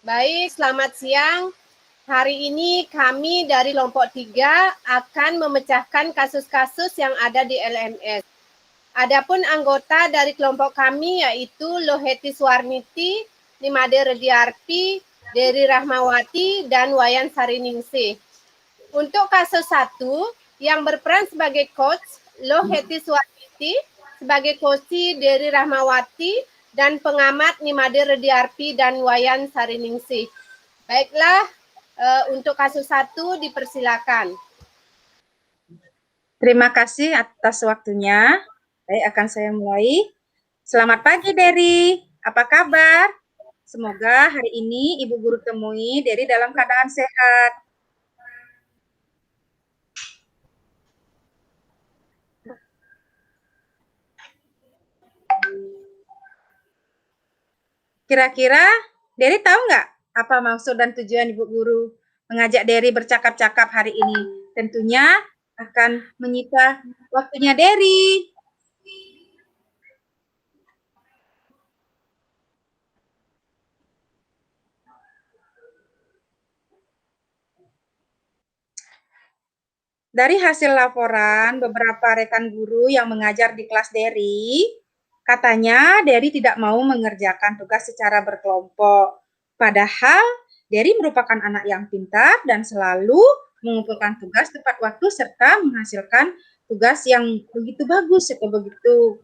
Baik, selamat siang. Hari ini kami dari Lompok 3 akan memecahkan kasus-kasus yang ada di LMS. Adapun anggota dari kelompok kami yaitu Loheti Suarniti, Nimade Rediarti, Dery Rahmawati, dan Wayan Sariningsih. Untuk kasus 1, yang berperan sebagai coach Loheti Suarniti, sebagai koci Dery Rahmawati, dan pengamat Nimade Rediarti dan Wayan Sariningsih. Baiklah, untuk kasus 1 dipersilakan. Terima kasih atas waktunya. Baik, akan saya mulai. Selamat pagi, Dery. Apa kabar? Semoga hari ini Ibu Guru temui Dery dalam keadaan sehat. Kira-kira Dery tahu nggak apa maksud dan tujuan Ibu Guru mengajak Dery bercakap-cakap hari ini? Tentunya akan menyita waktunya Dery. Dari hasil laporan beberapa rekan guru yang mengajar di kelas Dery, katanya Dery tidak mau mengerjakan tugas secara berkelompok. Padahal Dery merupakan anak yang pintar dan selalu mengumpulkan tugas tepat waktu serta menghasilkan tugas yang begitu bagus atau begitu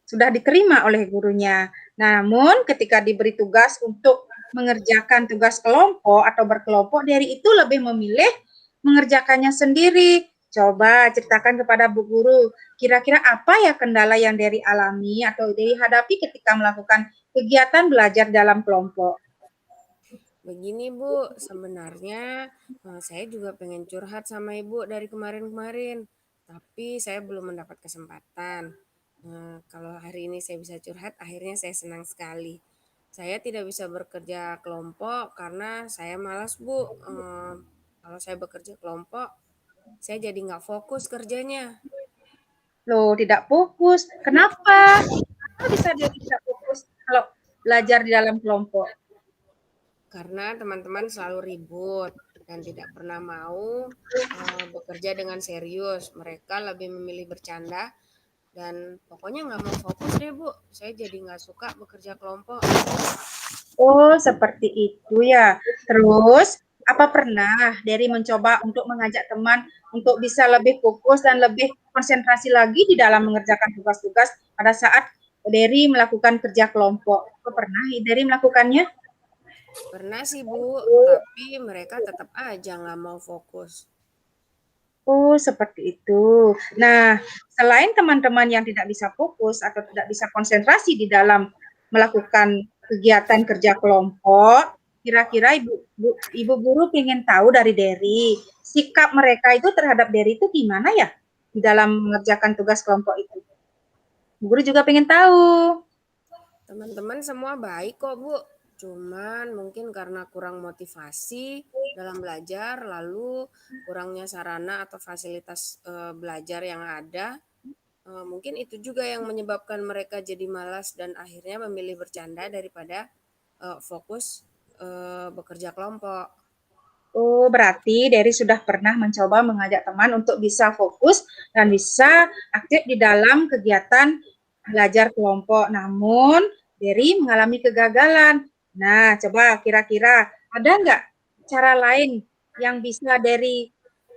sudah diterima oleh gurunya. Namun ketika diberi tugas untuk mengerjakan tugas kelompok atau berkelompok, Dery itu lebih memilih mengerjakannya sendiri. Coba ceritakan kepada Bu Guru, kira-kira apa ya kendala yang Dery alami atau Dery hadapi ketika melakukan kegiatan belajar dalam kelompok? Begini Bu, sebenarnya saya juga pengen curhat sama Ibu dari kemarin-kemarin, tapi saya belum mendapat kesempatan. Kalau hari ini saya bisa curhat, akhirnya saya senang sekali. Saya tidak bisa bekerja kelompok karena saya malas Bu. Kalau saya bekerja kelompok, saya jadi nggak fokus kerjanya. Loh, tidak fokus. Kenapa? Kenapa bisa Dery tidak fokus kalau belajar di dalam kelompok? Karena teman-teman selalu ribut dan tidak pernah mau bekerja dengan serius. Mereka lebih memilih bercanda dan pokoknya nggak mau fokus deh Bu. Saya jadi nggak suka bekerja kelompok. Oh, seperti itu ya. Terus, apa pernah Dery mencoba untuk mengajak teman untuk bisa lebih fokus dan lebih konsentrasi lagi di dalam mengerjakan tugas-tugas pada saat Dery melakukan kerja kelompok? Apa pernah Dery melakukannya? Pernah sih Bu, tapi mereka tetap aja nggak mau fokus. Oh, seperti itu. Nah, selain teman-teman yang tidak bisa fokus atau tidak bisa konsentrasi di dalam melakukan kegiatan kerja kelompok, kira-kira ibu guru ingin tahu dari Dery, sikap mereka itu terhadap Dery itu gimana ya di dalam mengerjakan tugas kelompok itu? Ibu guru juga pengen tahu. Teman-teman semua baik kok Bu, cuman mungkin karena kurang motivasi dalam belajar, lalu kurangnya sarana atau fasilitas belajar yang ada. Mungkin itu juga yang menyebabkan mereka jadi malas dan akhirnya memilih bercanda daripada fokus bekerja kelompok. Oh, berarti Dery sudah pernah mencoba mengajak teman untuk bisa fokus dan bisa aktif di dalam kegiatan belajar kelompok. Namun, Dery mengalami kegagalan. Nah, coba kira-kira ada nggak cara lain yang bisa Dery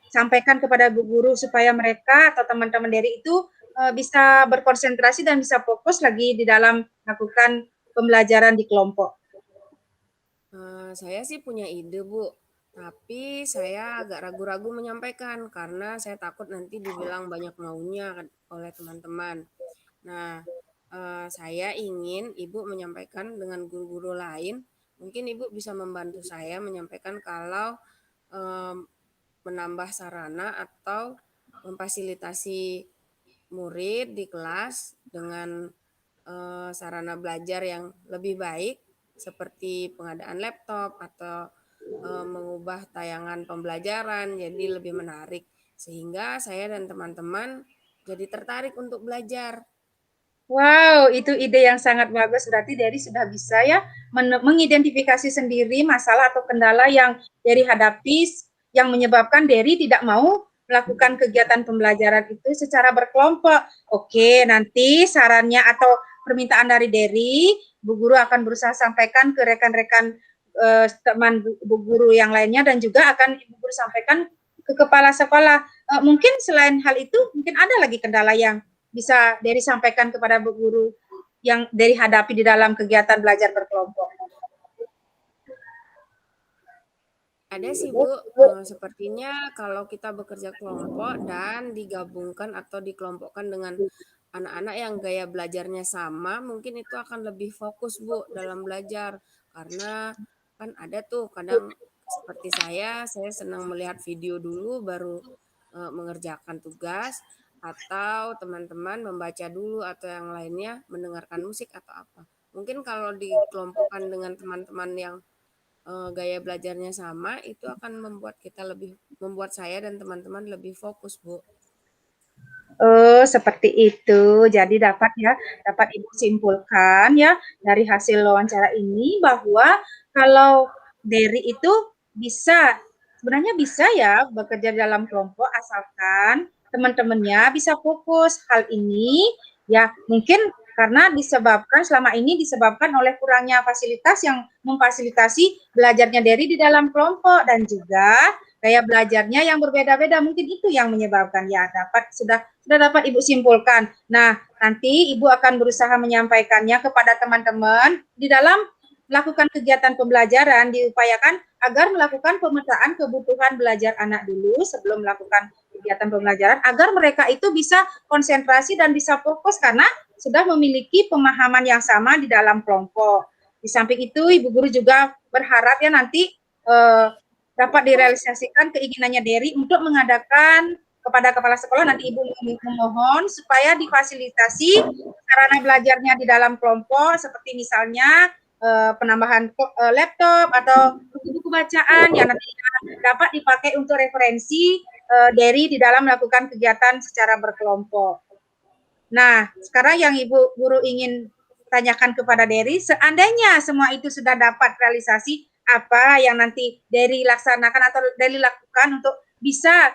sampaikan kepada bu guru supaya mereka atau teman-teman Dery itu bisa berkonsentrasi dan bisa fokus lagi di dalam melakukan pembelajaran di kelompok? Saya sih punya ide, Bu. Tapi saya agak ragu-ragu menyampaikan karena saya takut nanti dibilang banyak maunya oleh teman-teman. Nah, saya ingin Ibu menyampaikan dengan guru-guru lain. Mungkin Ibu bisa membantu saya menyampaikan kalau em, menambah sarana atau memfasilitasi murid di kelas dengan sarana belajar yang lebih baik seperti pengadaan laptop atau mengubah tayangan pembelajaran jadi lebih menarik sehingga saya dan teman-teman jadi tertarik untuk belajar. Wow, itu ide yang sangat bagus. Berarti Dery sudah bisa ya mengidentifikasi sendiri masalah atau kendala yang Dery hadapi yang menyebabkan Dery tidak mau melakukan kegiatan pembelajaran itu secara berkelompok. Oke, nanti sarannya atau permintaan dari Dery, Bu Guru akan berusaha sampaikan ke rekan-rekan teman Bu Guru yang lainnya dan juga akan Ibu Guru sampaikan ke kepala sekolah. Mungkin selain hal itu, mungkin ada lagi kendala yang bisa Dery sampaikan kepada Bu Guru yang Dery hadapi di dalam kegiatan belajar berkelompok? Ada sih Bu, sepertinya kalau kita bekerja kelompok dan digabungkan atau dikelompokkan dengan anak-anak yang gaya belajarnya sama, mungkin itu akan lebih fokus Bu dalam belajar. Karena kan ada tuh kadang seperti saya senang melihat video dulu baru mengerjakan tugas, atau teman-teman membaca dulu atau yang lainnya mendengarkan musik atau apa. Mungkin kalau dikelompokkan dengan teman-teman yang gaya belajarnya sama, itu akan membuat saya dan teman-teman lebih fokus, Bu. Oh, seperti itu. Jadi dapat Ibu simpulkan ya dari hasil wawancara ini bahwa kalau Dery itu bisa, sebenarnya bisa ya bekerja dalam kelompok asalkan teman-temannya bisa fokus. Hal ini ya mungkin karena selama ini disebabkan oleh kurangnya fasilitas yang memfasilitasi belajarnya Dery di dalam kelompok dan juga gaya belajarnya yang berbeda-beda, mungkin itu yang menyebabkan ya sudah dapat Ibu simpulkan. Nah, nanti Ibu akan berusaha menyampaikannya kepada teman-teman di dalam melakukan kegiatan pembelajaran, diupayakan agar melakukan pemetaan kebutuhan belajar anak dulu sebelum melakukan kegiatan pembelajaran agar mereka itu bisa konsentrasi dan bisa fokus karena sudah memiliki pemahaman yang sama di dalam kelompok. Di samping itu, Ibu Guru juga berharap ya nanti dapat direalisasikan keinginannya Dery untuk mengadakan kepada kepala sekolah nanti Ibu memohon supaya difasilitasi sarana belajarnya di dalam kelompok seperti misalnya penambahan laptop atau buku-buku bacaan yang nantinya dapat dipakai untuk referensi Dery di dalam melakukan kegiatan secara berkelompok. Nah, sekarang yang Ibu Guru ingin tanyakan kepada Dery, seandainya semua itu sudah dapat realisasi, apa yang nanti Dery laksanakan atau Dery lakukan untuk bisa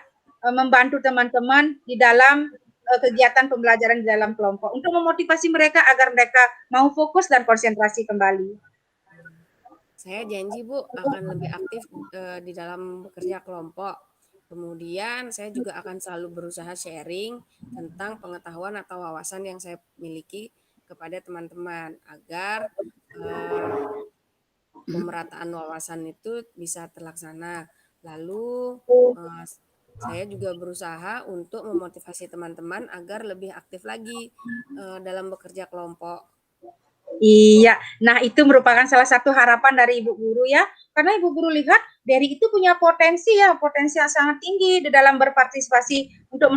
membantu teman-teman di dalam kegiatan pembelajaran di dalam kelompok untuk memotivasi mereka agar mereka mau fokus dan konsentrasi kembali. Saya janji Bu akan lebih aktif di dalam bekerja kelompok. Kemudian saya juga akan selalu berusaha sharing tentang pengetahuan atau wawasan yang saya miliki kepada teman-teman agar pemerataan wawasan itu bisa terlaksana. Lalu saya juga berusaha untuk memotivasi teman-teman agar lebih aktif lagi dalam bekerja kelompok. Iya, nah itu merupakan salah satu harapan dari Ibu Guru ya, karena Ibu Guru lihat Dery itu punya potensi yang sangat tinggi di dalam berpartisipasi untuk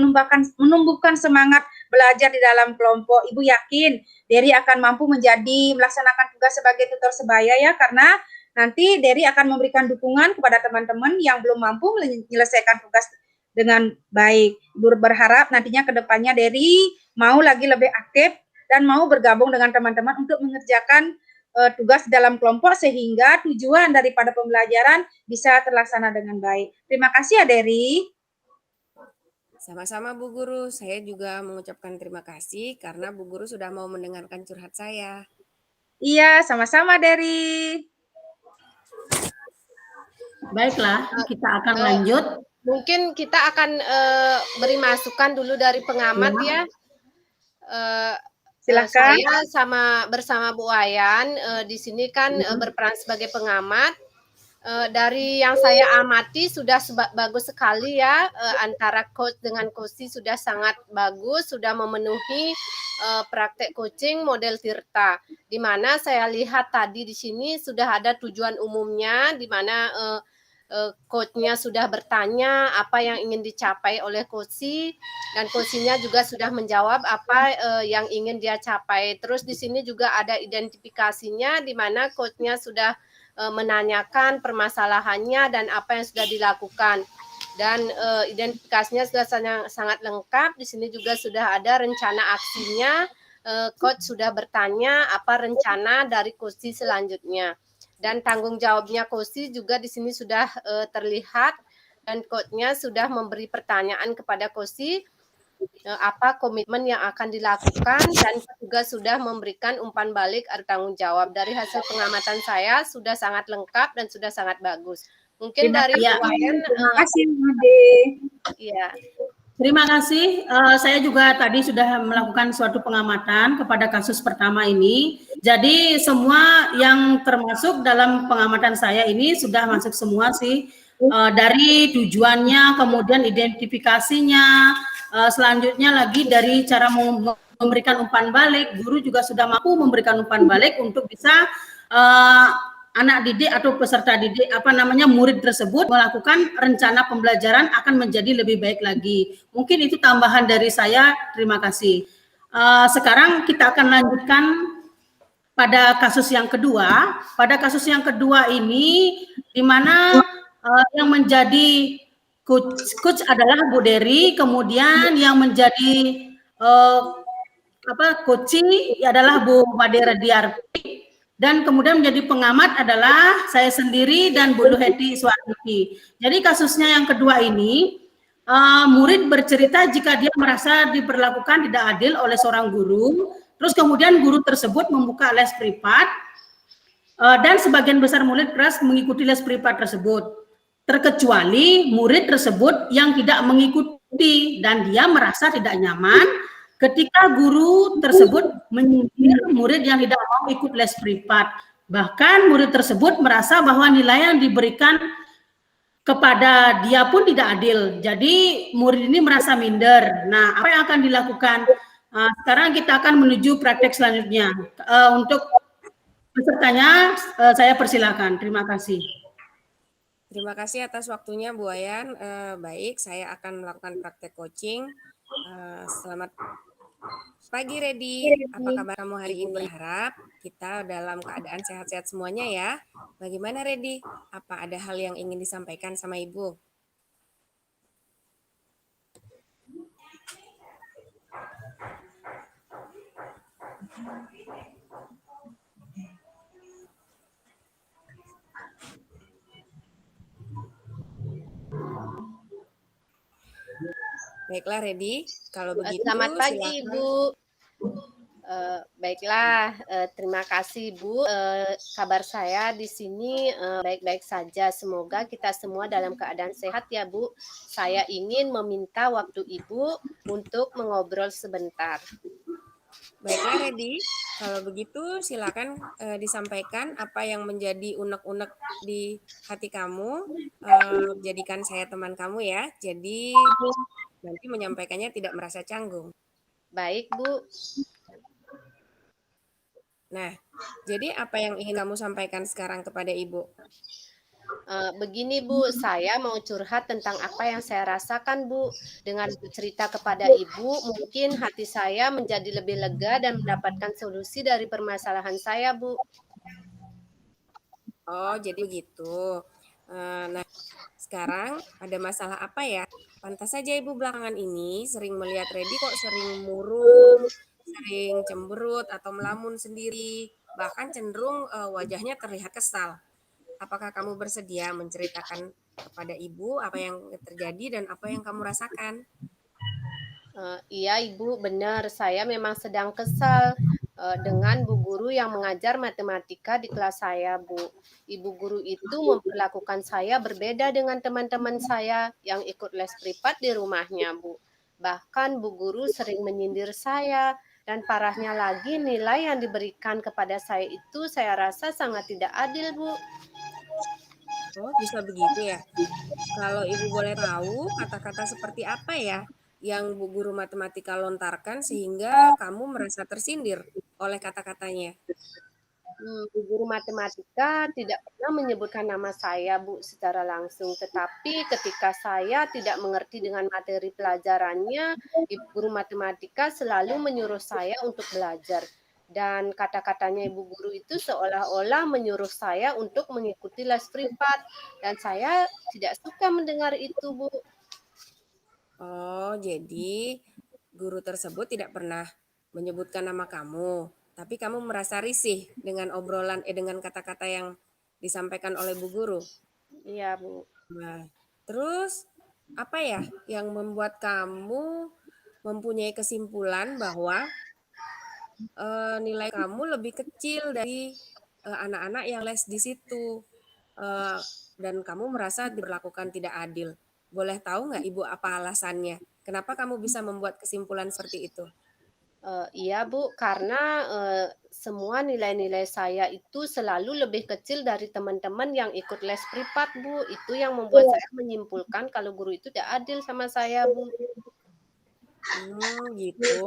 menumbuhkan semangat belajar di dalam kelompok. Ibu yakin Dery akan mampu melaksanakan tugas sebagai tutor sebaya ya, karena nanti Dery akan memberikan dukungan kepada teman-teman yang belum mampu menyelesaikan tugas dengan baik. Ibu berharap nantinya ke depannya Dery mau lagi lebih aktif dan mau bergabung dengan teman-teman untuk mengerjakan tugas dalam kelompok sehingga tujuan daripada pembelajaran bisa terlaksana dengan baik. Terima kasih ya Dery. Sama-sama Bu Guru, saya juga mengucapkan terima kasih karena Bu Guru sudah mau mendengarkan curhat saya. Iya, sama-sama Dery. Baiklah, kita akan lanjut. Mungkin kita akan beri masukan dulu dari pengamat ya. Silakan. Saya bersama Bu Wayan di sini kan berperan sebagai pengamat. Dari yang saya amati sudah bagus sekali ya, antara coach dengan coachee sudah sangat bagus, sudah memenuhi praktek coaching model Tirta. Di mana saya lihat tadi di sini sudah ada tujuan umumnya, di mana coach-nya sudah bertanya apa yang ingin dicapai oleh coachee dan coachee-nya juga sudah menjawab apa yang ingin dia capai. Terus di sini juga ada identifikasinya di mana coach-nya sudah menanyakan permasalahannya dan apa yang sudah dilakukan. Dan identifikasinya sudah sangat lengkap. Di sini juga sudah ada rencana aksinya Coach sudah bertanya apa rencana dari Kosi selanjutnya. Dan tanggung jawabnya Kosi juga di sini sudah terlihat, dan coachnya sudah memberi pertanyaan kepada Kosi apa komitmen yang akan dilakukan, dan juga sudah memberikan umpan balik atau tanggung jawab. Dari hasil pengamatan saya sudah sangat lengkap dan sudah sangat bagus. Mungkin dari Wayan, Terima kasih, Ade. Iya. Terima kasih. Saya juga tadi sudah melakukan suatu pengamatan kepada kasus pertama ini. Jadi semua yang termasuk dalam pengamatan saya ini sudah masuk semua sih. Dari tujuannya, kemudian identifikasinya, selanjutnya lagi dari cara memberikan umpan balik. Guru juga sudah mampu memberikan umpan balik untuk bisa anak didik atau peserta didik murid tersebut melakukan rencana pembelajaran akan menjadi lebih baik lagi. Mungkin itu tambahan dari saya. Terima kasih. Sekarang kita akan lanjutkan pada kasus yang kedua. Pada kasus yang kedua ini di mana yang menjadi coach adalah Bu Dery, kemudian yang menjadi coaching adalah Bu Made Rediarti, dan kemudian menjadi pengamat adalah saya sendiri dan Bu Heti Suwarti. Jadi kasusnya yang kedua ini, murid bercerita jika dia merasa diperlakukan tidak adil oleh seorang guru, terus kemudian guru tersebut membuka les privat, dan sebagian besar murid keras mengikuti les privat tersebut, terkecuali murid tersebut yang tidak mengikuti dan dia merasa tidak nyaman ketika guru tersebut menyindir murid yang tidak mau ikut les privat. Bahkan murid tersebut merasa bahwa nilai yang diberikan kepada dia pun tidak adil. Jadi murid ini merasa minder. Nah, apa yang akan dilakukan? Sekarang kita akan menuju praktek selanjutnya. Untuk pesertanya saya persilakan. Terima kasih. Terima kasih atas waktunya Bu Wayan. Baik, saya akan melakukan praktek coaching. Selamat pagi, Redi. Apa kabar kamu hari ini? Berharap kita dalam keadaan sehat-sehat semuanya ya. Bagaimana, Redi? Apa ada hal yang ingin disampaikan sama Ibu? Baiklah, Redi. Kalau begitu, Selamat pagi, silakan. Ibu. Baiklah, terima kasih Bu. Kabar saya di sini baik-baik saja. Semoga kita semua dalam keadaan sehat ya Bu. Saya ingin meminta waktu Ibu untuk mengobrol sebentar. Baiklah, Redi. Kalau begitu, silakan disampaikan apa yang menjadi unek-unek di hati kamu. Jadikan saya teman kamu ya. Jadi nanti menyampaikannya tidak merasa canggung. Baik Bu. Nah, jadi apa yang ingin kamu sampaikan sekarang kepada Ibu? Begini Bu, saya mau curhat tentang apa yang saya rasakan Bu. Dengan bercerita kepada Ibu, mungkin hati saya menjadi lebih lega dan mendapatkan solusi dari permasalahan saya Bu. Oh, jadi begitu. Nah, sekarang ada masalah apa ya? Pantas saja Ibu belakangan ini sering melihat Redi kok sering murung, sering cemberut atau melamun sendiri, bahkan cenderung wajahnya terlihat kesal. Apakah kamu bersedia menceritakan kepada Ibu apa yang terjadi dan apa yang kamu rasakan? Iya Ibu, benar. Saya memang sedang kesal dengan Bu Guru yang mengajar matematika di kelas saya, Bu. Ibu Guru itu memperlakukan saya berbeda dengan teman-teman saya yang ikut les privat di rumahnya, Bu. Bahkan Bu Guru sering menyindir saya, dan parahnya lagi nilai yang diberikan kepada saya itu saya rasa sangat tidak adil, Bu. Oh, bisa begitu ya? Kalau Ibu boleh tahu, kata-kata seperti apa ya yang Bu Guru Matematika lontarkan sehingga kamu merasa tersindir oleh kata-katanya? Bu Guru Matematika tidak pernah menyebutkan nama saya, Bu, secara langsung. Tetapi ketika saya tidak mengerti dengan materi pelajarannya, Ibu Guru Matematika selalu menyuruh saya untuk belajar. Dan kata-katanya Ibu Guru itu seolah-olah menyuruh saya untuk mengikuti les privat. Dan saya tidak suka mendengar itu, Bu. Oh, jadi guru tersebut tidak pernah menyebutkan nama kamu, tapi kamu merasa risih dengan dengan kata-kata yang disampaikan oleh Bu Guru. Iya, Bu. Nah, terus apa ya yang membuat kamu mempunyai kesimpulan bahwa nilai kamu lebih kecil dari anak-anak yang les di situ, dan kamu merasa diperlakukan tidak adil? Boleh tahu nggak Ibu apa alasannya? Kenapa kamu bisa membuat kesimpulan seperti itu? Iya, Bu, karena, semua nilai-nilai saya itu selalu lebih kecil dari teman-teman yang ikut les privat, Bu. Itu yang membuat saya menyimpulkan kalau guru itu tidak adil sama saya, Bu. Gitu.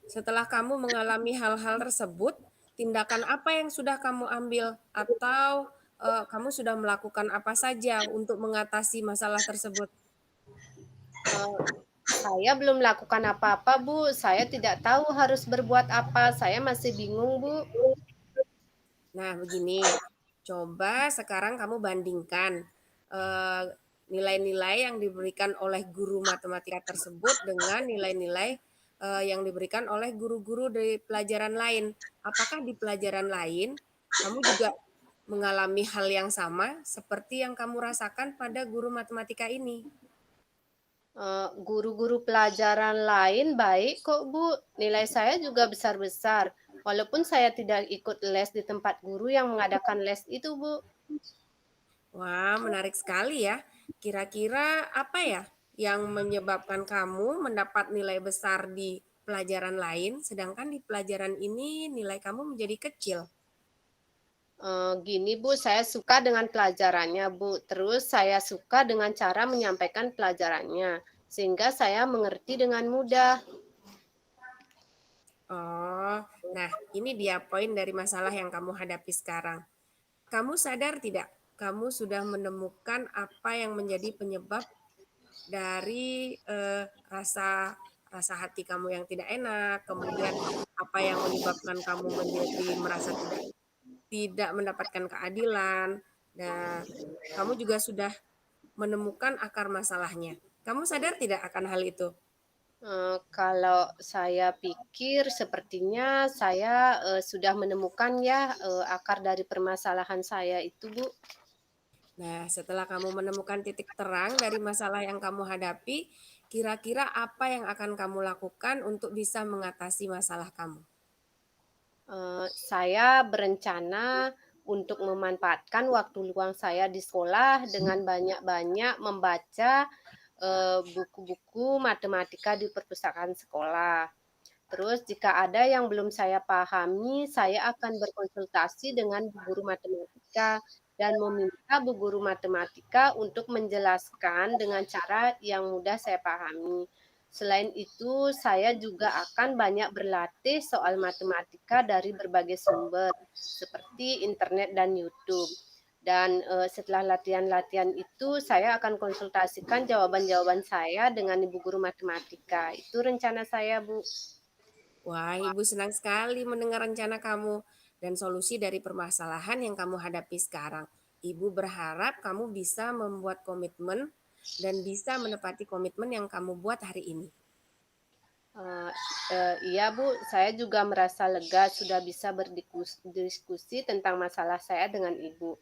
Setelah kamu mengalami hal-hal tersebut, tindakan apa yang sudah kamu ambil? Atau kamu sudah melakukan apa saja untuk mengatasi masalah tersebut? Eee, saya belum melakukan apa-apa, Bu. Saya tidak tahu harus berbuat apa. Saya masih bingung, Bu. Nah, begini, coba sekarang kamu bandingkan eh, nilai-nilai yang diberikan oleh guru matematika tersebut dengan nilai-nilai yang diberikan oleh guru-guru dari pelajaran lain. Apakah di pelajaran lain kamu juga mengalami hal yang sama seperti yang kamu rasakan pada guru matematika ini? Guru-guru pelajaran lain baik kok, Bu. Nilai saya juga besar-besar. Walaupun saya tidak ikut les di tempat guru yang mengadakan les itu, Bu. Wah, menarik sekali ya. Kira-kira apa ya yang menyebabkan kamu mendapat nilai besar di pelajaran lain, sedangkan di pelajaran ini nilai kamu menjadi kecil? Gini, Bu, saya suka dengan pelajarannya, Bu. Terus saya suka dengan cara menyampaikan pelajarannya, sehingga saya mengerti dengan mudah. Oh, nah ini dia poin dari masalah yang kamu hadapi sekarang. Kamu sadar tidak? Kamu sudah menemukan apa yang menjadi penyebab dari rasa rasa hati kamu yang tidak enak, kemudian apa yang menyebabkan kamu menjadi merasa tidak mendapatkan keadilan. Nah, kamu juga sudah menemukan akar masalahnya. Kamu sadar tidak akan hal itu? Kalau saya pikir sepertinya saya, sudah menemukan ya, akar dari permasalahan saya itu, Bu. Nah, setelah kamu menemukan titik terang dari masalah yang kamu hadapi, kira-kira apa yang akan kamu lakukan untuk bisa mengatasi masalah kamu? Saya berencana untuk memanfaatkan waktu luang saya di sekolah dengan banyak-banyak membaca, buku-buku matematika di perpustakaan sekolah. Terus jika ada yang belum saya pahami, saya akan berkonsultasi dengan bu guru matematika dan meminta bu guru matematika untuk menjelaskan dengan cara yang mudah saya pahami. Selain itu, saya juga akan banyak berlatih soal matematika dari berbagai sumber seperti internet dan YouTube. Dan setelah latihan-latihan itu, saya akan konsultasikan jawaban-jawaban saya dengan ibu guru matematika. Itu rencana saya, Bu. Wah, Ibu senang sekali mendengar rencana kamu dan solusi dari permasalahan yang kamu hadapi sekarang. Ibu berharap kamu bisa membuat komitmen dan bisa menepati komitmen yang kamu buat hari ini. Iya, Bu, saya juga merasa lega sudah bisa berdiskusi tentang masalah saya dengan Ibu.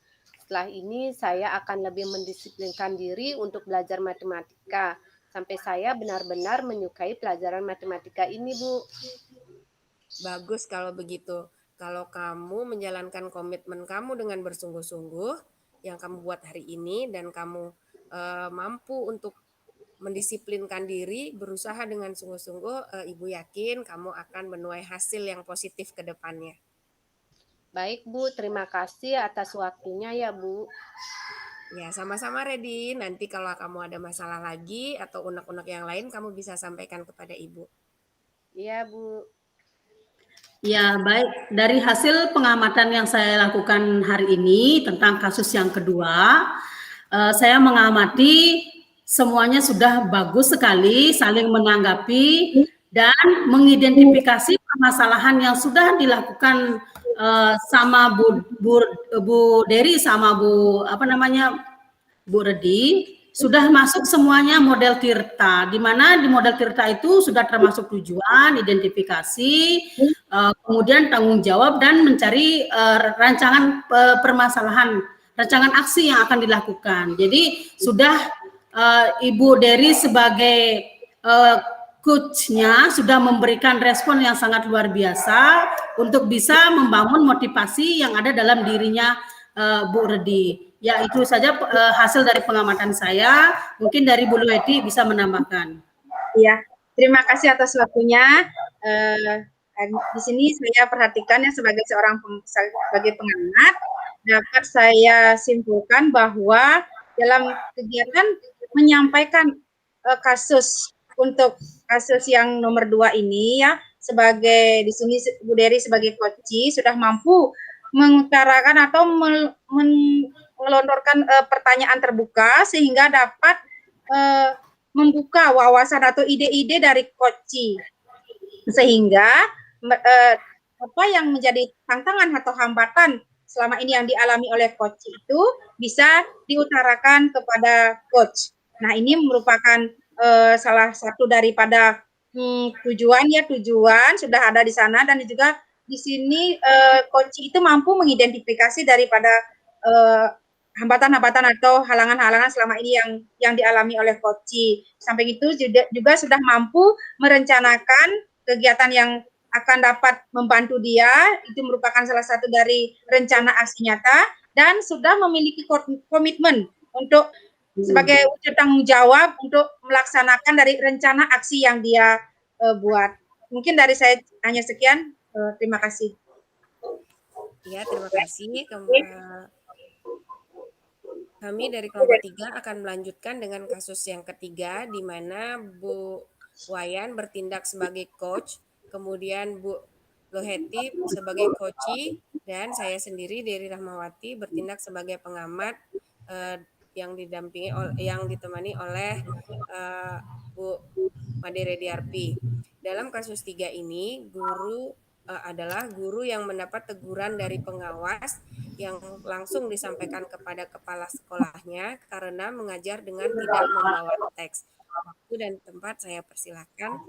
Setelah ini saya akan lebih mendisiplinkan diri untuk belajar matematika sampai saya benar-benar menyukai pelajaran matematika ini, Bu. Bagus kalau begitu. Kalau kamu menjalankan komitmen kamu dengan bersungguh-sungguh yang kamu buat hari ini dan kamu mampu untuk mendisiplinkan diri, berusaha dengan sungguh-sungguh, Ibu yakin kamu akan menuai hasil yang positif ke depannya. Baik, Bu, terima kasih atas waktunya ya, Bu. Ya, sama-sama Redin. Nanti kalau kamu ada masalah lagi atau unek-unek yang lain, kamu bisa sampaikan kepada Ibu. Iya, Bu. Ya, baik. Dari hasil pengamatan yang saya lakukan hari ini tentang kasus yang kedua, saya mengamati semuanya sudah bagus sekali, saling menanggapi dan mengidentifikasi permasalahan yang sudah dilakukan sama Bu Dery sama Bu Redi. sudah masuk semuanya model Tirta, di mana di model Tirta itu sudah termasuk tujuan, identifikasi, kemudian tanggung jawab dan mencari rancangan permasalahan, rancangan aksi yang akan dilakukan. Jadi sudah Ibu Dery sebagai coach-nya sudah memberikan respon yang sangat luar biasa untuk bisa membangun motivasi yang ada dalam dirinya Bu Redi. Ya, itu saja hasil dari pengamatan saya. Mungkin dari Bu Luheti bisa menambahkan. Iya, terima kasih atas waktunya. Di sini saya perhatikan ya sebagai sebagai pengamat, dapat saya simpulkan bahwa dalam kegiatan menyampaikan kasus untuk kasus yang nomor 2 ini ya, sebagai di sini Bu Dery sebagai coach sudah mampu mengutarakan atau melontarkan pertanyaan terbuka sehingga dapat membuka wawasan atau ide-ide dari coach, sehingga apa yang menjadi tantangan atau hambatan selama ini yang dialami oleh coach itu bisa diutarakan kepada coach. Nah, ini merupakan salah satu daripada tujuan sudah ada di sana, dan juga di sini coach itu mampu mengidentifikasi daripada hambatan-hambatan atau halangan-halangan selama ini yang dialami oleh coach. Sampai itu juga sudah mampu merencanakan kegiatan yang akan dapat membantu dia, itu merupakan salah satu dari rencana aksi nyata, dan sudah memiliki komitmen untuk sebagai wujud tanggung jawab untuk melaksanakan dari rencana aksi yang dia buat. Mungkin dari saya hanya sekian. Terima kasih. Ya, terima kasih. Kami dari kelompok 3 akan melanjutkan dengan kasus yang ketiga, di mana Bu Wayan bertindak sebagai coach, kemudian Bu Luheti sebagai coachee, dan saya sendiri Dery Rahmawati bertindak sebagai pengamat yang ditemani oleh Bu Made Rediarti. Dalam kasus 3 ini, guru adalah guru yang mendapat teguran dari pengawas yang langsung disampaikan kepada kepala sekolahnya karena mengajar dengan tidak membawa teks. Waktu dan tempat saya persilakan.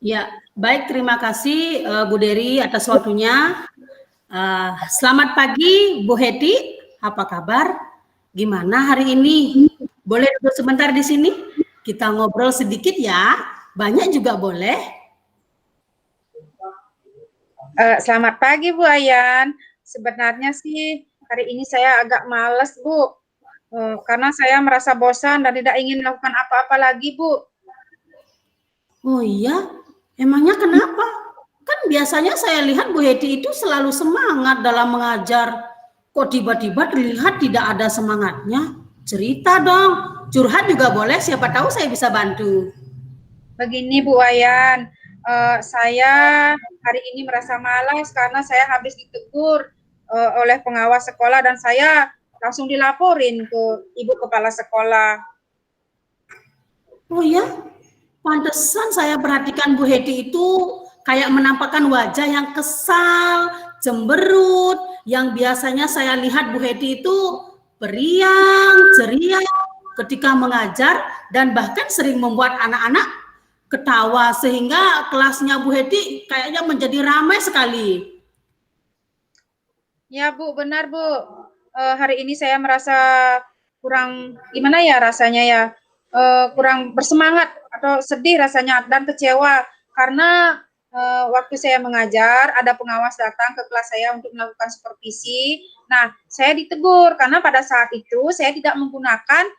Ya, baik, terima kasih Bu Dery atas waktunya. Selamat pagi Bu Heti, apa kabar? Gimana hari ini? Boleh duduk sebentar di sini? Kita ngobrol sedikit ya, banyak juga boleh. Selamat pagi Bu Ayan. Sebenarnya sih hari ini saya agak males Bu, karena saya merasa bosan dan tidak ingin melakukan apa-apa lagi Bu. Oh iya, emangnya kenapa? Kan biasanya saya lihat Bu Heti itu selalu semangat dalam mengajar. Kok tiba-tiba terlihat tidak ada semangatnya? Cerita dong, curhat juga boleh, siapa tahu saya bisa bantu. Begini Bu Ayan, saya hari ini merasa malas karena saya habis ditegur oleh pengawas sekolah dan saya langsung dilaporin ke Ibu Kepala Sekolah. Oh ya, pantesan saya perhatikan Bu Heti itu kayak menampakkan wajah yang kesal, cemberut, yang biasanya saya lihat Bu Heti itu periang, ceria ketika mengajar dan bahkan sering membuat anak-anak ketawa sehingga kelasnya Bu Heti kayaknya menjadi ramai sekali. Ya Bu, benar Bu. Hari ini saya merasa kurang gimana ya rasanya ya, kurang bersemangat atau sedih rasanya dan kecewa karena waktu saya mengajar ada pengawas datang ke kelas saya untuk melakukan supervisi. Nah, saya ditegur karena pada saat itu saya tidak menggunakan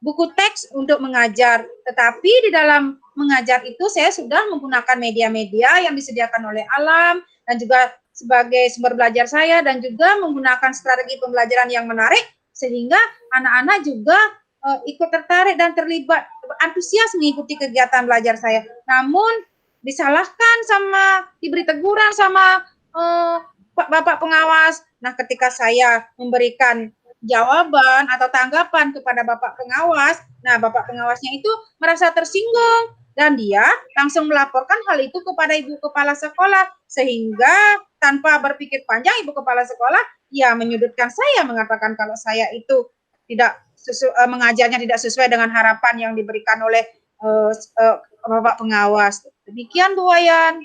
buku teks untuk mengajar, tetapi di dalam mengajar itu saya sudah menggunakan media-media yang disediakan oleh alam dan juga sebagai sumber belajar saya, dan juga menggunakan strategi pembelajaran yang menarik sehingga anak-anak juga ikut tertarik dan terlibat antusias mengikuti kegiatan belajar saya. Namun disalahkan sama, diberi teguran sama Bapak pengawas. Nah, ketika saya memberikan jawaban atau tanggapan kepada Bapak pengawas, nah Bapak pengawasnya itu merasa tersinggung dan dia langsung melaporkan hal itu kepada Ibu Kepala Sekolah, sehingga tanpa berpikir panjang Ibu Kepala Sekolah ya menyudutkan saya, mengatakan kalau saya itu tidak mengajarnya tidak sesuai dengan harapan yang diberikan oleh Bapak pengawas. Demikian Bu Wayan.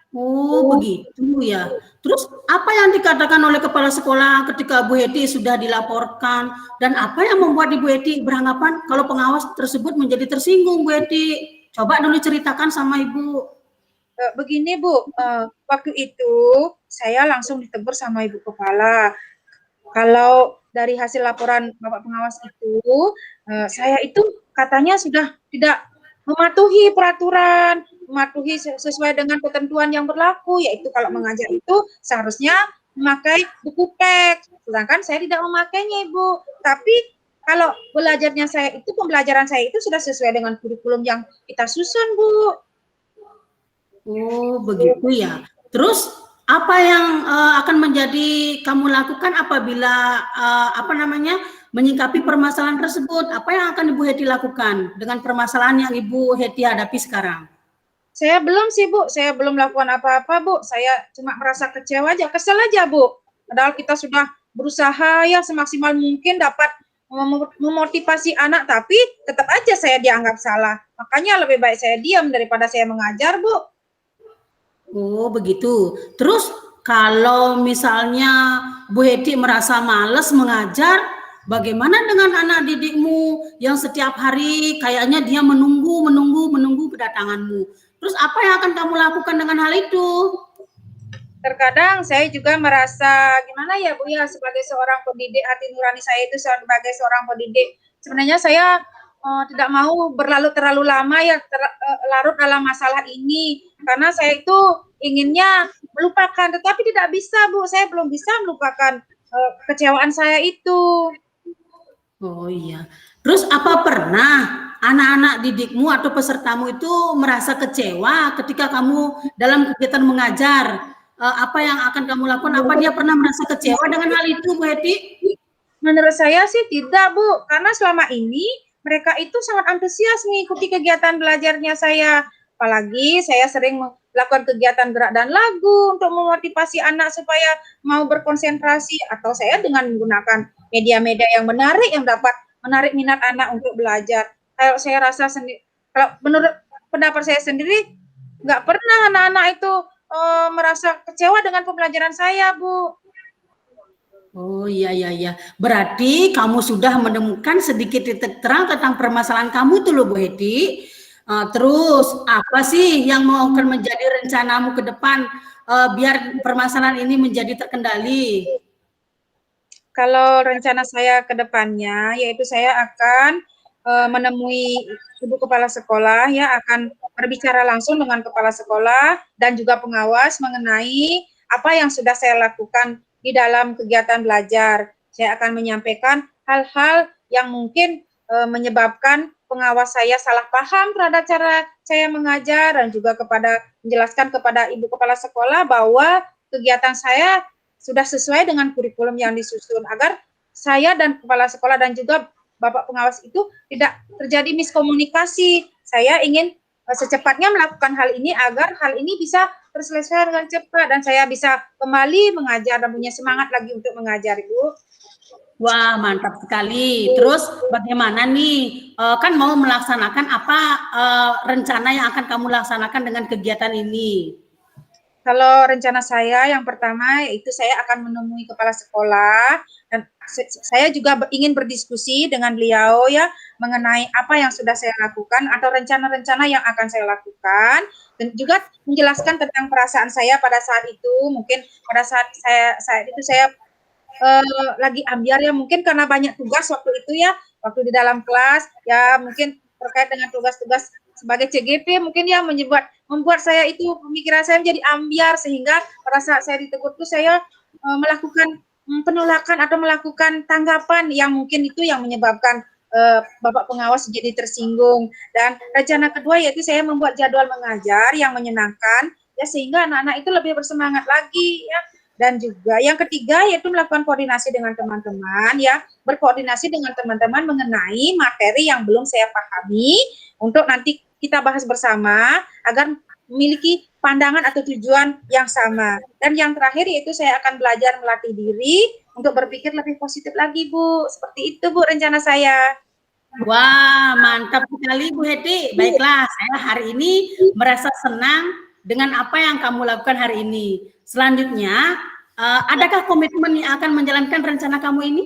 Oh, begitu ya. Terus apa yang dikatakan oleh kepala sekolah ketika Bu Heti sudah dilaporkan, dan apa yang membuat Ibu Heti beranggapan kalau pengawas tersebut menjadi tersinggung, Bu Heti? Coba dulu ceritakan sama Ibu. Begini Bu, waktu itu saya langsung ditegur sama Ibu Kepala. Kalau dari hasil laporan Bapak pengawas itu, saya itu katanya sudah tidak mematuhi peraturan, mematuhi sesuai dengan ketentuan yang berlaku, yaitu kalau mengajar itu seharusnya memakai buku teks, sedangkan saya tidak memakainya, Ibu. Tapi kalau belajarnya saya itu, pembelajaran saya itu sudah sesuai dengan kurikulum yang kita susun, Bu. Oh, begitu ya. Terus apa yang akan menjadi kamu lakukan apabila menyikapi permasalahan tersebut? Apa yang akan Ibu Heti lakukan dengan permasalahan yang Ibu Heti hadapi sekarang? Saya belum sih, Bu. Saya belum melakukan apa-apa, Bu. Saya cuma merasa kecewa aja, kesel aja, Bu. Padahal kita sudah berusaha ya semaksimal mungkin dapat memotivasi anak, tapi tetap aja saya dianggap salah. Makanya lebih baik saya diam daripada saya mengajar, Bu. Oh, begitu. Terus kalau misalnya Bu Heti merasa males mengajar, bagaimana dengan anak didikmu yang setiap hari kayaknya dia menunggu kedatanganmu? Terus apa yang akan kamu lakukan dengan hal itu? Terkadang saya juga merasa gimana ya Bu ya, sebagai seorang pendidik, hati nurani saya itu sebagai seorang pendidik. Sebenarnya saya tidak mau berlalu terlalu lama ya larut dalam masalah ini, karena saya itu inginnya melupakan, tetapi tidak bisa Bu, saya belum bisa melupakan kekecewaan saya itu. Oh iya. Terus apa pernah anak-anak didikmu atau pesertamu itu merasa kecewa ketika kamu dalam kegiatan mengajar? Apa yang akan kamu lakukan? Apa dia pernah merasa kecewa dengan hal itu, Bu Heti? Menurut saya sih tidak, Bu, karena selama ini mereka itu sangat antusias mengikuti kegiatan belajarnya saya. Apalagi saya sering melakukan kegiatan gerak dan lagu untuk memotivasi anak supaya mau berkonsentrasi, atau saya dengan menggunakan media-media yang menarik yang dapat menarik minat anak untuk belajar. Kalau saya rasa sendiri, kalau menurut pendapat saya sendiri, nggak pernah anak-anak itu merasa kecewa dengan pembelajaran saya, Bu. Oh iya. Berarti kamu sudah menemukan sedikit titik terang tentang permasalahan kamu itu loh, Bu Heti. Terus apa sih yang mau akan menjadi rencanamu ke depan biar permasalahan ini menjadi terkendali? Kalau rencana saya ke depannya, yaitu saya akan menemui Ibu Kepala Sekolah, ya, akan berbicara langsung dengan Kepala Sekolah dan juga pengawas mengenai apa yang sudah saya lakukan di dalam kegiatan belajar. Saya akan menyampaikan hal-hal yang mungkin menyebabkan pengawas saya salah paham terhadap cara saya mengajar, dan juga menjelaskan kepada Ibu Kepala Sekolah bahwa kegiatan saya sudah sesuai dengan kurikulum yang disusun, agar saya dan kepala sekolah dan juga Bapak pengawas itu tidak terjadi miskomunikasi. Saya ingin secepatnya melakukan hal ini agar hal ini bisa terselesaikan dengan cepat dan saya bisa kembali mengajar dan punya semangat lagi untuk mengajar, Ibu. Wah, mantap sekali. Terus bagaimana nih? Kan mau melaksanakan apa rencana yang akan kamu laksanakan dengan kegiatan ini? Kalau rencana saya yang pertama yaitu saya akan menemui kepala sekolah, dan saya juga ingin berdiskusi dengan beliau ya mengenai apa yang sudah saya lakukan atau rencana-rencana yang akan saya lakukan, dan juga menjelaskan tentang perasaan saya pada saat itu. Mungkin pada saat saya lagi ambiar ya, mungkin karena banyak tugas waktu itu ya, waktu di dalam kelas ya, mungkin terkait dengan tugas-tugas sebagai CGP mungkin ya membuat saya itu pemikiran saya menjadi ambiar, sehingga pada saat saya ditegur itu saya melakukan penolakan atau melakukan tanggapan yang mungkin itu yang menyebabkan Bapak pengawas jadi tersinggung. Dan rencana kedua yaitu saya membuat jadwal mengajar yang menyenangkan ya, sehingga anak-anak itu lebih bersemangat lagi ya. Dan juga yang ketiga yaitu melakukan koordinasi dengan teman-teman ya, berkoordinasi dengan teman-teman mengenai materi yang belum saya pahami untuk nanti kita bahas bersama agar memiliki pandangan atau tujuan yang sama. Dan yang terakhir yaitu saya akan belajar melatih diri untuk berpikir lebih positif lagi, Bu. Seperti itu, Bu, rencana saya. Wah, mantap sekali Bu Heti. Baiklah, saya hari ini merasa senang dengan apa yang kamu lakukan hari ini. Selanjutnya, adakah komitmen yang akan menjalankan rencana kamu ini?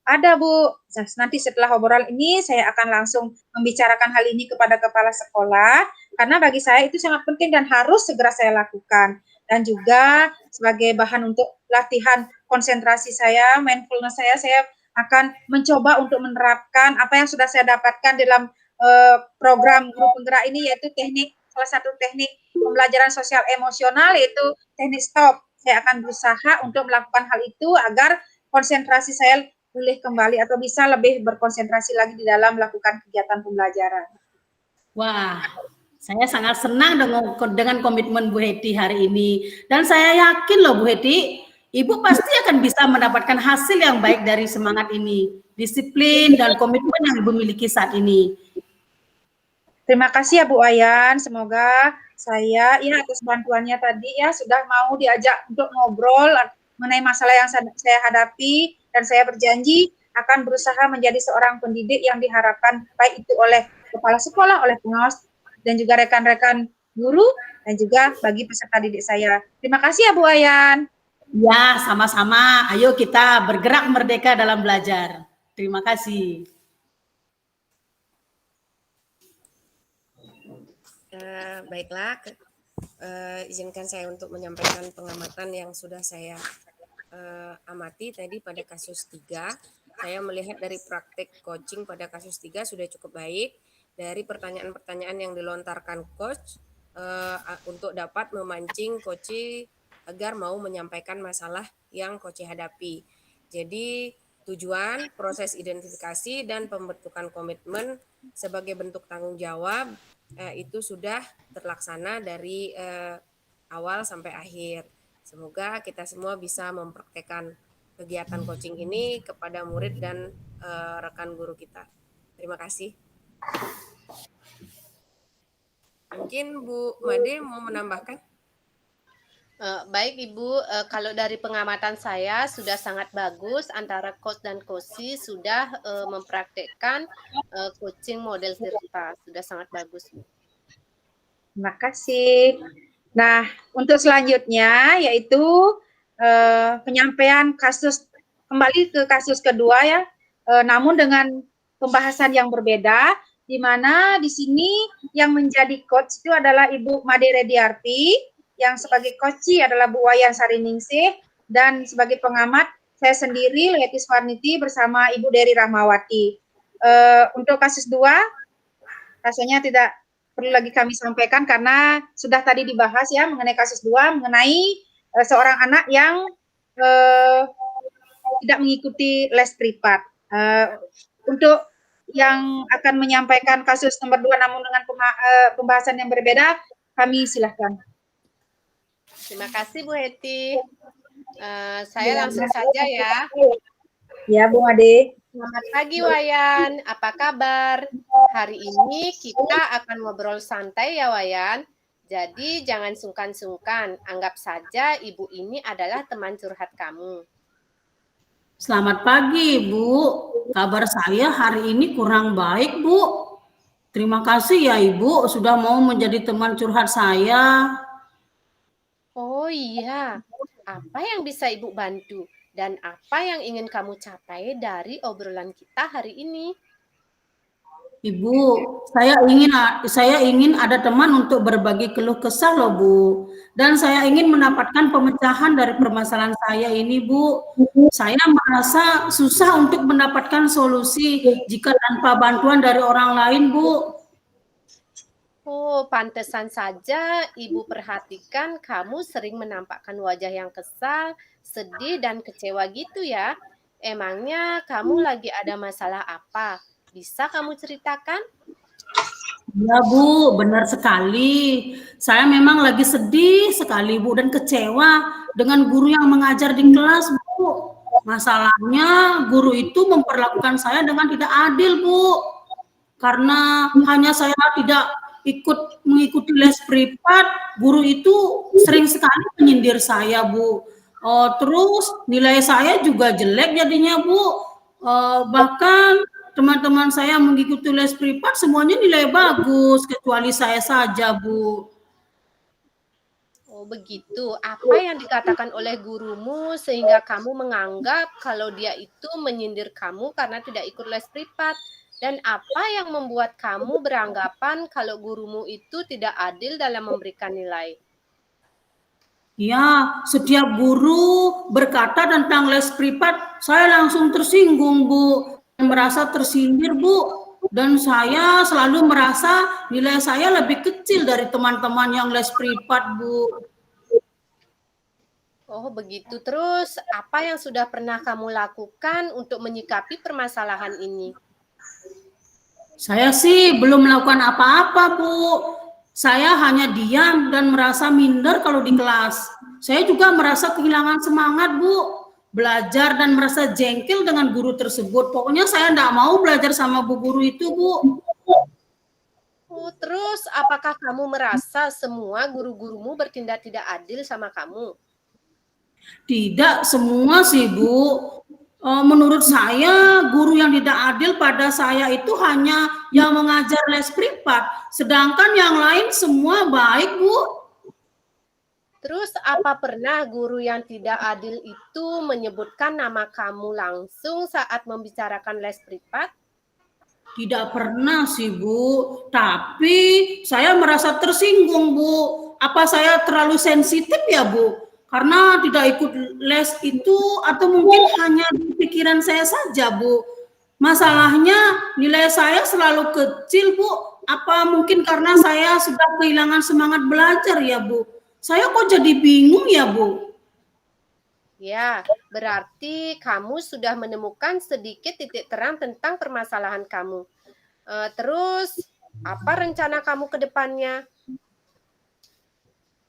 Ada, Bu. Nanti setelah obrolan ini, saya akan langsung membicarakan hal ini kepada kepala sekolah, karena bagi saya itu sangat penting dan harus segera saya lakukan. Dan juga sebagai bahan untuk latihan konsentrasi saya, mindfulness saya akan mencoba untuk menerapkan apa yang sudah saya dapatkan dalam program guru penggerak ini, yaitu salah satu teknik pembelajaran sosial emosional, yaitu teknik STOP. Saya akan berusaha untuk melakukan hal itu agar konsentrasi saya pulih kembali atau bisa lebih berkonsentrasi lagi di dalam melakukan kegiatan pembelajaran. Wah, saya sangat senang dengan komitmen Bu Heti hari ini. Dan saya yakin loh Bu Heti, Ibu pasti akan bisa mendapatkan hasil yang baik dari semangat ini. Disiplin dan komitmen yang Ibu miliki saat ini. Terima kasih ya Bu Ayan, semoga saya atas bantuannya tadi sudah mau diajak untuk ngobrol mengenai masalah yang saya hadapi, dan saya berjanji akan berusaha menjadi seorang pendidik yang diharapkan baik itu oleh kepala sekolah, oleh pengawas, dan juga rekan-rekan guru, dan juga bagi peserta didik saya. Terima kasih ya Bu Ayan. Ya, sama-sama. Ayo kita bergerak merdeka dalam belajar. Terima kasih. Baiklah, izinkan saya untuk menyampaikan pengamatan yang sudah saya amati tadi pada kasus 3. Saya melihat dari praktik coaching pada kasus 3 sudah cukup baik. Dari pertanyaan-pertanyaan yang dilontarkan coach untuk dapat memancing coach agar mau menyampaikan masalah yang coach hadapi. Jadi tujuan, proses identifikasi, dan pembentukan komitmen sebagai bentuk tanggung jawab itu sudah terlaksana dari awal sampai akhir. Semoga kita semua bisa mempraktekkan kegiatan coaching ini kepada murid dan rekan guru kita. Terima kasih. Mungkin Bu Made mau menambahkan? Baik Ibu, kalau dari pengamatan saya sudah sangat bagus antara coach dan coachee sudah mempraktekkan coaching model Tirta. Sudah sangat bagus, Bu. Terima kasih. Nah, untuk selanjutnya yaitu penyampaian kasus, kembali ke kasus kedua namun dengan pembahasan yang berbeda, di mana di sini yang menjadi coach itu adalah Ibu Made Rediarti, yang sebagai coachee adalah Bu Wayan Sariningsih, dan sebagai pengamat saya sendiri Leti Swarniti bersama Ibu Dery Rahmawati. Untuk kasus 2 rasanya tidak perlu lagi kami sampaikan karena sudah tadi dibahas mengenai kasus 2, mengenai seorang anak yang tidak mengikuti les privat. Untuk yang akan menyampaikan kasus nomor 2 namun dengan pembahasan yang berbeda, kami silahkan. Terima kasih Bu Heti. Saya langsung saja ya. Ya Bu Ade. Selamat pagi Wayan, apa kabar? Hari ini kita akan ngobrol santai ya Wayan. Jadi jangan sungkan-sungkan, anggap saja ibu ini adalah teman curhat kamu. Selamat pagi Bu, kabar saya hari ini kurang baik Bu. Terima kasih ya Ibu sudah mau menjadi teman curhat saya. Oh iya, apa yang bisa Ibu bantu? Dan apa yang ingin kamu capai dari obrolan kita hari ini? Ibu, saya ingin ada teman untuk berbagi keluh kesah loh Bu. Dan saya ingin mendapatkan pemecahan dari permasalahan saya ini Bu. Saya merasa susah untuk mendapatkan solusi jika tanpa bantuan dari orang lain Bu. Oh, pantesan saja Ibu perhatikan kamu sering menampakkan wajah yang kesal, sedih, dan kecewa gitu ya. Emangnya kamu lagi ada masalah apa? Bisa kamu ceritakan? Ya Bu, benar sekali. Saya memang lagi sedih sekali Bu dan kecewa dengan guru yang mengajar di kelas Bu. Masalahnya guru itu memperlakukan saya dengan tidak adil Bu. Karena hanya saya tidak mengikuti les privat, guru itu sering sekali menyindir saya, Bu. Terus nilai saya juga jelek jadinya, Bu. Bahkan teman-teman saya mengikuti les privat semuanya nilai bagus, kecuali saya saja, Bu. Oh begitu. Apa yang dikatakan oleh gurumu sehingga kamu menganggap kalau dia itu menyindir kamu karena tidak ikut les privat? Dan apa yang membuat kamu beranggapan kalau gurumu itu tidak adil dalam memberikan nilai? Ya, setiap guru berkata tentang les privat, saya langsung tersinggung, Bu. Merasa tersindir, Bu. Dan saya selalu merasa nilai saya lebih kecil dari teman-teman yang les privat, Bu. Oh begitu. Terus apa yang sudah pernah kamu lakukan untuk menyikapi permasalahan ini? Saya sih belum melakukan apa-apa, Bu. Saya hanya diam dan merasa minder kalau di kelas. Saya juga merasa kehilangan semangat, Bu. Belajar dan merasa jengkel dengan guru tersebut. Pokoknya saya tidak mau belajar sama bu guru itu, Bu. Oh, terus apakah kamu merasa semua guru-gurumu bertindak tidak adil sama kamu? Tidak semua sih, Bu. Menurut saya, guru yang tidak adil pada saya itu hanya yang mengajar les privat. Sedangkan yang lain semua baik, Bu. Terus apa pernah guru yang tidak adil itu menyebutkan nama kamu langsung saat membicarakan les privat? Tidak pernah sih, Bu. Tapi saya merasa tersinggung, Bu. Apa saya terlalu sensitif ya, Bu? Karena tidak ikut les itu atau mungkin hanya di pikiran saya saja, Bu. Masalahnya nilai saya selalu kecil, Bu. Apa mungkin karena saya sudah kehilangan semangat belajar ya, Bu? Saya kok jadi bingung ya, Bu? Ya, berarti kamu sudah menemukan sedikit titik terang tentang permasalahan kamu. Terus, apa rencana kamu ke depannya?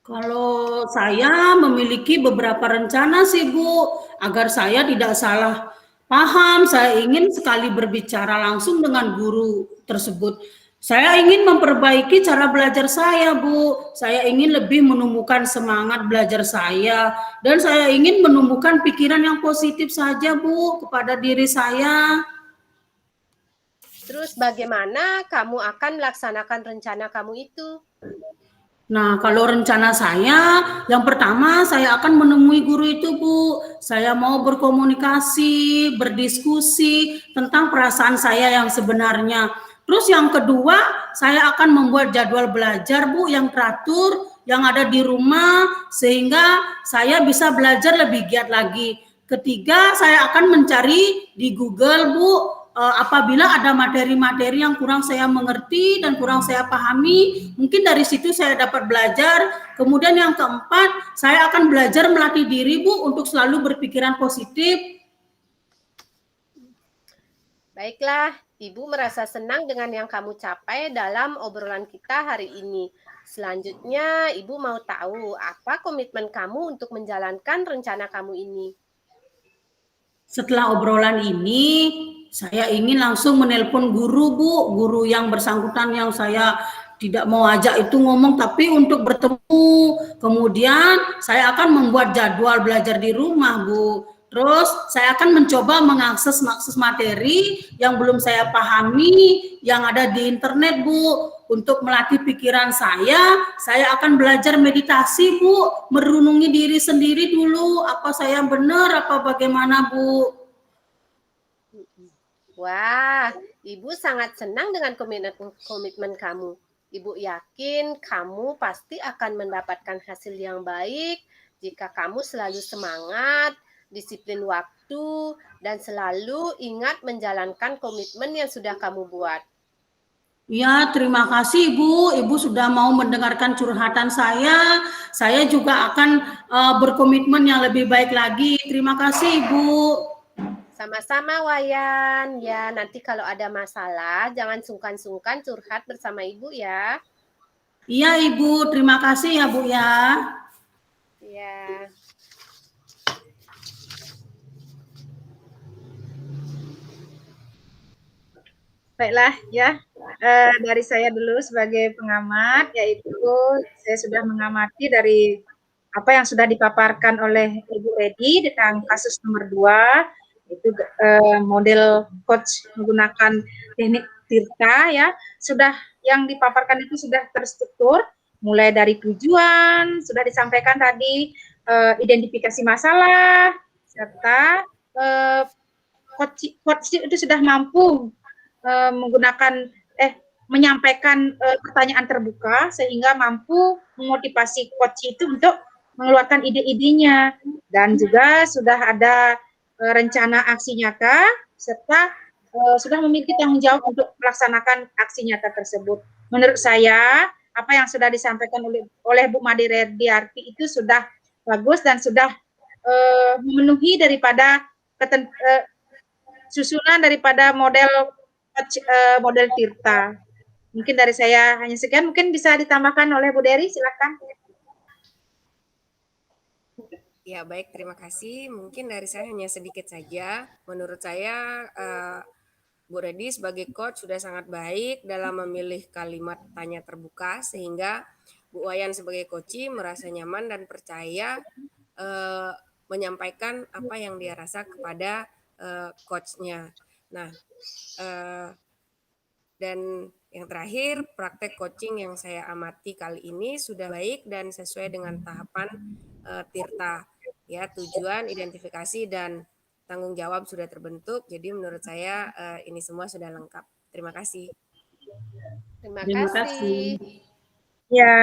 Kalau saya memiliki beberapa rencana sih, Bu, agar saya tidak salah paham. Saya ingin sekali berbicara langsung dengan guru tersebut. Saya ingin memperbaiki cara belajar saya, Bu. Saya ingin lebih menumbuhkan semangat belajar saya. Dan saya ingin menumbuhkan pikiran yang positif saja, Bu, kepada diri saya. Terus bagaimana kamu akan melaksanakan rencana kamu itu? Nah, kalau rencana saya, yang pertama saya akan menemui guru itu, Bu. Saya mau berkomunikasi, berdiskusi tentang perasaan saya yang sebenarnya. Terus yang kedua, saya akan membuat jadwal belajar, Bu, yang teratur, yang ada di rumah, sehingga saya bisa belajar lebih giat lagi. Ketiga, saya akan mencari di Google, Bu, apabila ada materi-materi yang kurang saya mengerti dan kurang saya pahami, mungkin dari situ saya dapat belajar. Kemudian yang keempat, saya akan belajar melatih diri, Bu, untuk selalu berpikiran positif. Baiklah, Ibu merasa senang dengan yang kamu capai dalam obrolan kita hari ini. Selanjutnya, Ibu mau tahu apa komitmen kamu untuk menjalankan rencana kamu ini. Setelah obrolan ini, saya ingin langsung menelpon guru, Bu, guru yang bersangkutan yang saya tidak mau ajak itu ngomong, tapi untuk bertemu. Kemudian saya akan membuat jadwal belajar di rumah, Bu. Terus saya akan mencoba mengakses materi yang belum saya pahami, yang ada di internet, Bu. Untuk melatih pikiran saya akan belajar meditasi, Bu. Merenungi diri sendiri dulu, apa saya benar, apa bagaimana, Bu. Wah, Ibu sangat senang dengan komitmen kamu. Ibu yakin kamu pasti akan mendapatkan hasil yang baik jika kamu selalu semangat, disiplin waktu, dan selalu ingat menjalankan komitmen yang sudah kamu buat. Ya, terima kasih Ibu. Ibu sudah mau mendengarkan curhatan saya. Saya juga akan berkomitmen yang lebih baik lagi. Terima kasih Ibu. Sama-sama Wayan. Ya, nanti kalau ada masalah jangan sungkan-sungkan curhat bersama Ibu ya. Iya Ibu, terima kasih ya Bu ya. Ya. Baiklah ya, dari saya dulu sebagai pengamat, yaitu saya sudah mengamati dari apa yang sudah dipaparkan oleh Ibu Redi tentang kasus nomor 2, itu model coach menggunakan teknik Tirta ya, sudah yang dipaparkan itu sudah terstruktur, mulai dari tujuan, sudah disampaikan tadi, identifikasi masalah, serta coach itu sudah mampu menggunakan menyampaikan pertanyaan terbuka sehingga mampu memotivasi coach itu untuk mengeluarkan ide-idenya, dan juga sudah ada rencana aksi nyata serta sudah memiliki tanggung jawab untuk melaksanakan aksi nyata tersebut. Menurut saya apa yang sudah disampaikan oleh Bu Made Rediarti itu sudah bagus dan sudah memenuhi daripada susunan daripada model Tirta. Mungkin dari saya hanya sekian, mungkin bisa ditambahkan oleh Bu Dery, silakan. Ya, baik, terima kasih. Mungkin dari saya hanya sedikit saja. Menurut saya Bu Redi sebagai coach sudah sangat baik dalam memilih kalimat tanya terbuka sehingga Bu Wayan sebagai coach merasa nyaman dan percaya menyampaikan apa yang dia rasa kepada coachnya. Nah, dan yang terakhir, praktek coaching yang saya amati kali ini sudah baik dan sesuai dengan tahapan Tirta. Ya, tujuan, identifikasi, dan tanggung jawab sudah terbentuk. Jadi menurut saya ini semua sudah lengkap. Terima kasih. Terima Terima kasih. kasih. Ya.